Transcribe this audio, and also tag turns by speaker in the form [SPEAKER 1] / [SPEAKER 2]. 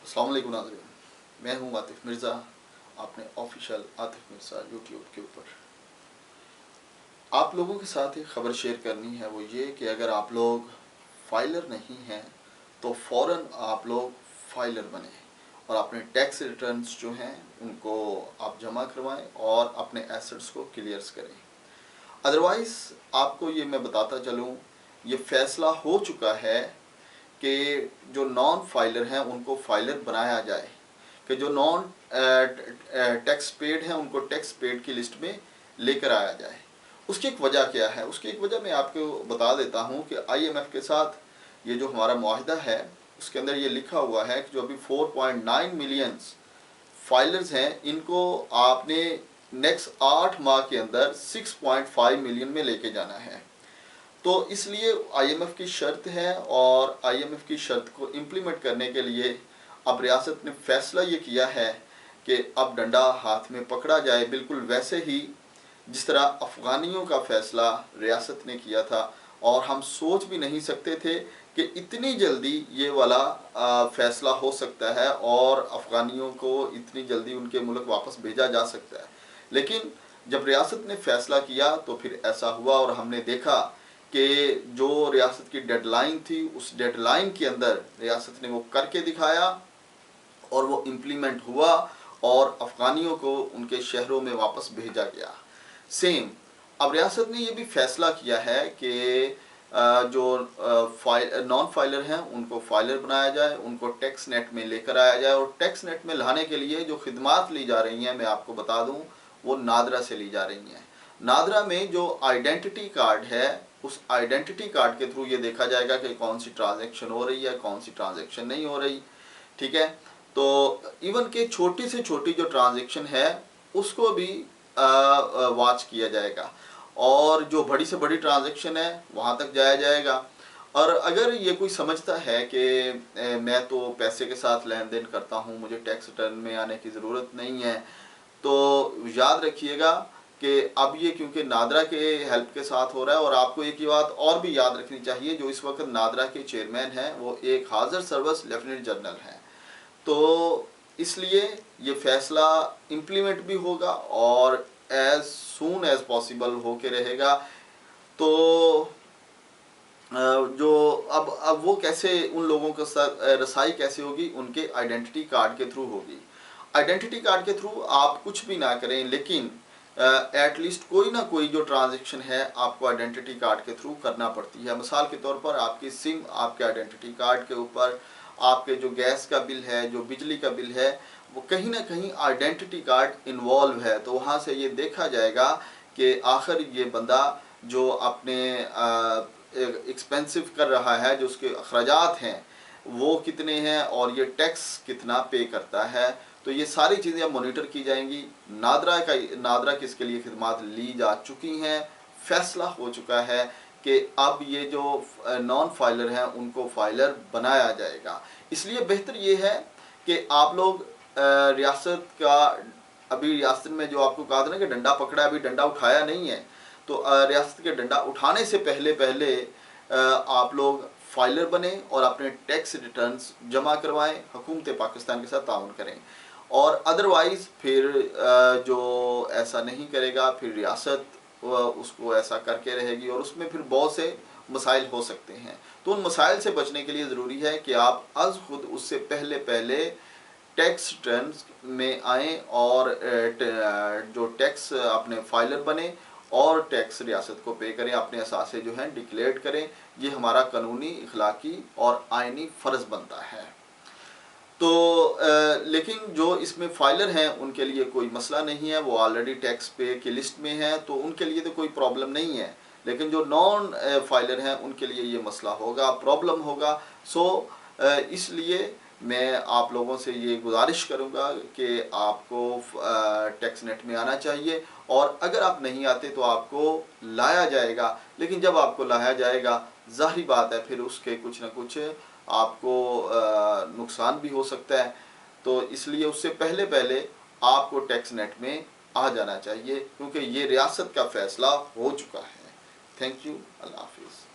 [SPEAKER 1] अस्सलाम वालेकुम नाज़रीन, मैं हूं आतिफ मिर्ज़ा, अपने ऑफिशियल आतिफ मिर्ज़ा यूट्यूब के ऊपर। आप लोगों के साथ एक ख़बर शेयर करनी है, वो ये कि अगर आप लोग फाइलर नहीं हैं तो फ़ौरन आप लोग फाइलर बने और अपने टैक्स रिटर्न्स जो हैं उनको आप जमा करवाएं और अपने एसेट्स को क्लियर्स करें। अदरवाइज़ आपको ये मैं बताता चलूँ, ये फ़ैसला हो चुका है कि जो नॉन फाइलर हैं उनको फाइलर बनाया जाए, कि जो नॉन टैक्स पेड हैं उनको टैक्स पेड की लिस्ट में लेकर आया जाए। उसकी एक वजह क्या है? उसकी एक वजह मैं आपको बता देता हूं कि IMF के साथ ये जो हमारा मुआहिदा है उसके अंदर ये लिखा हुआ है कि जो अभी 4.9 मिलियन फाइलर्स हैं इनको आपने नेक्स्ट 8 माह के अंदर 6.5 मिलियन में लेके जाना है। तो इसलिए IMF की शर्त है और IMF की शर्त को इम्प्लीमेंट करने के लिए अब रियासत ने फैसला ये किया है कि अब डंडा हाथ में पकड़ा जाए, बिल्कुल वैसे ही जिस तरह अफ़गानियों का फ़ैसला रियासत ने किया था। और हम सोच भी नहीं सकते थे कि इतनी जल्दी ये वाला फ़ैसला हो सकता है और अफ़गानियों को इतनी जल्दी उनके मुल्क वापस भेजा जा सकता है। लेकिन जब रियासत ने फ़ैसला किया तो फिर ऐसा हुआ और हमने देखा कि जो रियासत की डेडलाइन थी उस डेडलाइन के अंदर रियासत ने वो करके दिखाया और वो इम्प्लीमेंट हुआ और अफ़गानियों को उनके शहरों में वापस भेजा गया। सेम अब रियासत ने ये भी फैसला किया है कि जो नॉन फाइलर हैं उनको फाइलर बनाया जाए, उनको टैक्स नेट में लेकर आया जाए। और टैक्स नेट में लाने के लिए जो खिदमात ली जा रही हैं मैं आपको बता दूं वो नादरा से ली जा रही हैं। नादरा में जो आइडेंटिटी कार्ड है उस आइडेंटिटी कार्ड के थ्रू ये देखा जाएगा कि कौन सी ट्रांजैक्शन हो रही है, कौन सी ट्रांजैक्शन नहीं हो रही। ठीक है, तो इवन के छोटी से छोटी जो ट्रांजैक्शन है उसको भी वॉच किया जाएगा और जो बड़ी से बड़ी ट्रांजैक्शन है वहाँ तक जाया जाएगा। और अगर ये कोई समझता है कि मैं तो पैसे के साथ लेन देन करता हूँ, मुझे टैक्स रिटर्न में आने की ज़रूरत नहीं है, तो याद रखिएगा कि अब ये क्योंकि नादरा के हेल्प के साथ हो रहा है। और आपको एक ही बात और भी याद रखनी चाहिए, जो इस वक्त नादरा के चेयरमैन हैं वो एक हाज़र सर्विस लेफ्टिनेंट जनरल हैं, तो इसलिए ये फैसला इम्प्लीमेंट भी होगा और एज सून एज पॉसिबल होके रहेगा। तो जो अब वो कैसे उन लोगों के साथ रसाई कैसे होगी, उनके आइडेंटिटी कार्ड के थ्रू होगी। आइडेंटिटी कार्ड के थ्रू आप कुछ भी ना करें, लेकिन एटलीस्ट कोई ना कोई जो ट्रांजैक्शन है आपको आइडेंटिटी कार्ड के थ्रू करना पड़ती है। मिसाल के तौर पर आपकी सिम आपके आइडेंटिटी कार्ड के ऊपर, आपके जो गैस का बिल है, जो बिजली का बिल है, वो कहीं ना कहीं आइडेंटिटी कार्ड इन्वॉल्व है। तो वहाँ से ये देखा जाएगा कि आखिर ये बंदा जो अपने एक्सपेंसिव कर रहा है, जो उसके अखराजात हैं वो कितने हैं और ये टैक्स कितना पे करता है। तो ये सारी चीज़ें अब मॉनिटर की जाएंगी। नादरा की इसके लिए खिदमात ली जा चुकी हैं। फैसला हो चुका है कि अब ये जो नॉन फाइलर हैं उनको फाइलर बनाया जाएगा। इसलिए बेहतर ये है कि आप लोग रियासत का, अभी रियासत में जो आपको कहा था ना कि डंडा पकड़ा, अभी डंडा उठाया नहीं है, तो रियासत के डंडा उठाने से पहले आप लोग फाइलर बने और अपने टैक्स रिटर्न्स जमा करवाएं, हुकूमत पाकिस्तान के साथ ताउन करें। और अदरवाइज़ फिर जो ऐसा नहीं करेगा फिर रियासत उसको ऐसा करके रहेगी और उसमें फिर बहुत से मसाइल हो सकते हैं। तो उन मसाइल से बचने के लिए ज़रूरी है कि आप अज़ खुद उससे पहले टैक्स रिटर्न्स में आएँ और जो टैक्स अपने फाइलर बने और टैक्स रियासत को पे करें, अपने असासे जो हैं डिक्लेयर करें। ये हमारा कानूनी, इखलाकी और आइनी फ़र्ज़ बनता है। तो लेकिन जो इसमें फाइलर हैं उनके लिए कोई मसला नहीं है, वो ऑलरेडी टैक्स पे की लिस्ट में है, तो उनके लिए तो कोई प्रॉब्लम नहीं है। लेकिन जो नॉन फाइलर हैं उनके लिए ये मसला होगा, प्रॉब्लम होगा। सो इसलिए मैं आप लोगों से ये गुजारिश करूँगा कि आपको टैक्स नेट में आना चाहिए और अगर आप नहीं आते तो आपको लाया जाएगा। लेकिन जब आपको लाया जाएगा ज़ाहिर बात है फिर उसके कुछ ना कुछ आपको नुकसान भी हो सकता है। तो इसलिए उससे पहले आपको टैक्स नेट में आ जाना चाहिए क्योंकि ये रियासत का फ़ैसला हो चुका है। थैंक यू, अल्लाह हाफिज़।